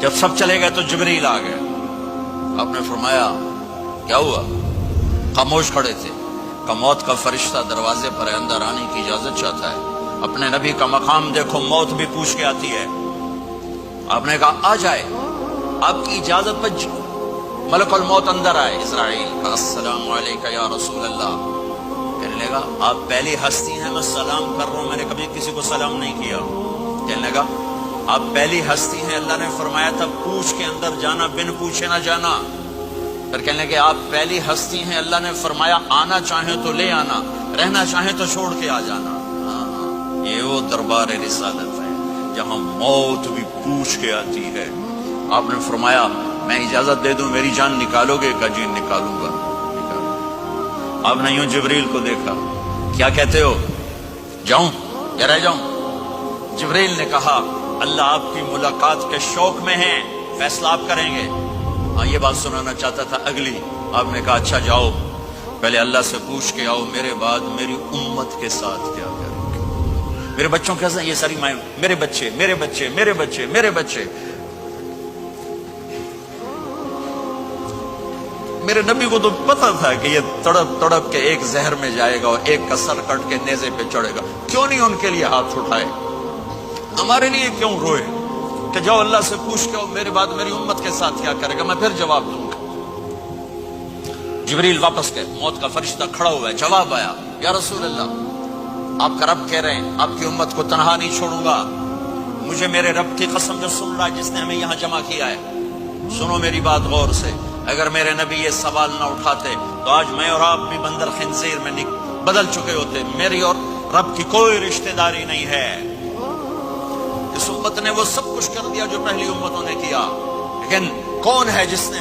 जब सब चले गए तो जिब्रील आ गए। आपने फरमाया क्या हुआ? खामोश खड़े थे। का मौत का फरिश्ता दरवाजे पर अंदर आने की इजाजत चाहता है। अपने नबी का मकाम देखो, मौत भी पूछ के आती है। आपने कहा आ जाए, आपकी इजाजत पर मलकुल मौत अंदर आए। इस्राइल का अस्सलामु अलैका या रसूल अल्लाह। कहने लगा आप पहली हस्ती हैं, मैं सलाम कर रहा हूं, मैंने कभी किसी को सलाम नहीं किया। कहने लगा आप पहली हस्ती हैं, अल्लाह ने फरमाया था पूछ के अंदर जाना, बिन पूछे ना जाना। फिर कहने लगे आप पहली हस्ती हैं, अल्लाह ने फरमाया आना चाहे तो ले आना, रहना चाहे तो छोड़ के आ जाना। ये वो दरबार रिसालत है जहां मौत भी पूछ के आती है। आपने फरमाया मैं इजाजत दे दूं मेरी जान निकालोगे? का जी निकालूंगा। आपने यूं जिब्रील को देखा, क्या कहते हो, जाऊं या रह जाऊं? जिब्रील ने कहा अल्लाह आपकी मुलाकात के शौक में है, फैसला आप करेंगे। हाँ ये बात सुनाना चाहता था अगली। आपने कहा अच्छा जाओ, पहले अल्लाह से पूछ के आओ मेरे बाद मेरी उम्मत के साथ क्या करोगे, मेरे बच्चों के साथ। ये सारी माएं मेरे बच्चे मेरे बच्चे मेरे बच्चे मेरे बच्चे। मेरे नबी को तो पता था कि ये तड़प तड़प के एक जहर में जाएगा और एक का सर कट के नेज़े पे चढ़ेगा। क्यों नहीं उनके लिए हाथ उठाए, हमारे लिए क्यों रोए कि जाओ अल्लाह से पूछ के मेरे बाद मेरी उम्मत के साथ क्या करेगा, मैं फिर जवाब दूंगा। जिब्रील वापस गए, मौत का फरिश्ता खड़ा हुआ है। जवाब आया या रसूल अल्लाह आपका रब कह रहे हैं आपकी उम्मत को तनहा नहीं छोड़ूंगा। मुझे मेरे रब की कसम जो सुन रहा है जिसने हमें यहां जमा किया है, सुनो मेरी बात गौर से। अगर मेरे नबी ये सवाल ना उठाते तो आज मैं और आप भी बंदर खिंजीर में बदल चुके होते। मेरी और रब की कोई रिश्तेदारी नहीं है। इस उम्मत ने वो सब कुछ कर दिया जो पहली उम्मतों ने किया, लेकिन कौन है जिसने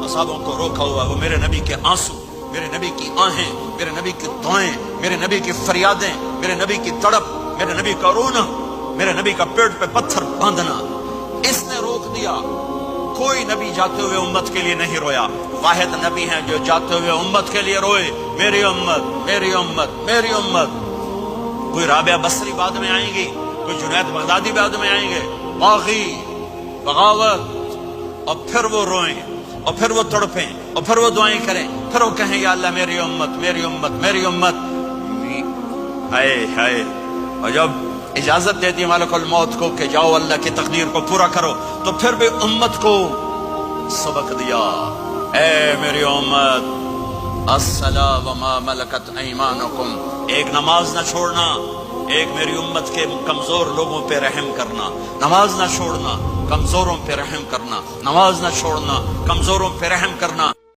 असहाबों को रोका हुआ? वो मेरे नबी के आंसू, मेरे नबी की आहें, मेरे नबी की दुआएं, मेरे नबी की फरियादें, मेरे नबी की तड़प, मेरे नबी का रोना, मेरे नबी का पेट पे पत्थर बांधना, इसने रोक दिया। कोई नबी जाते हुए उम्मत के लिए नहीं रोया। वाहिद नबी हैं जो जाते हुए उम्मत के लिए रोए, मेरी उम्मत मेरी उम्मत मेरी उम्मत। कोई राबिया बसरी बाद में आएंगी, कोई जुनैद बगदादी बाद में आएंगे, बागी बगावत, और फिर वो रोएं और फिर वो तड़पें और फिर वो दुआएं करें, फिर वो कहें या अल्लाह मेरी उम्मत मेरी उम्मत मेरी उम्मत। हाय हाय। और जब इजाजत दे दी मलकुल मौत को कि जाओ अल्लाह की तकदीर को पूरा करो, तो फिर भी उम्मत को सबक दिया, ऐ मेरी उम्मत अस्सला व मा मलकत ऐमानुकुम, एक नमाज न छोड़ना, एक मेरी उम्मत के कमजोर लोगों पे रहम करना, नमाज न छोड़ना, कमजोरों पे रहम करना, नमाज न छोड़ना, कमजोरों पे रहम करना।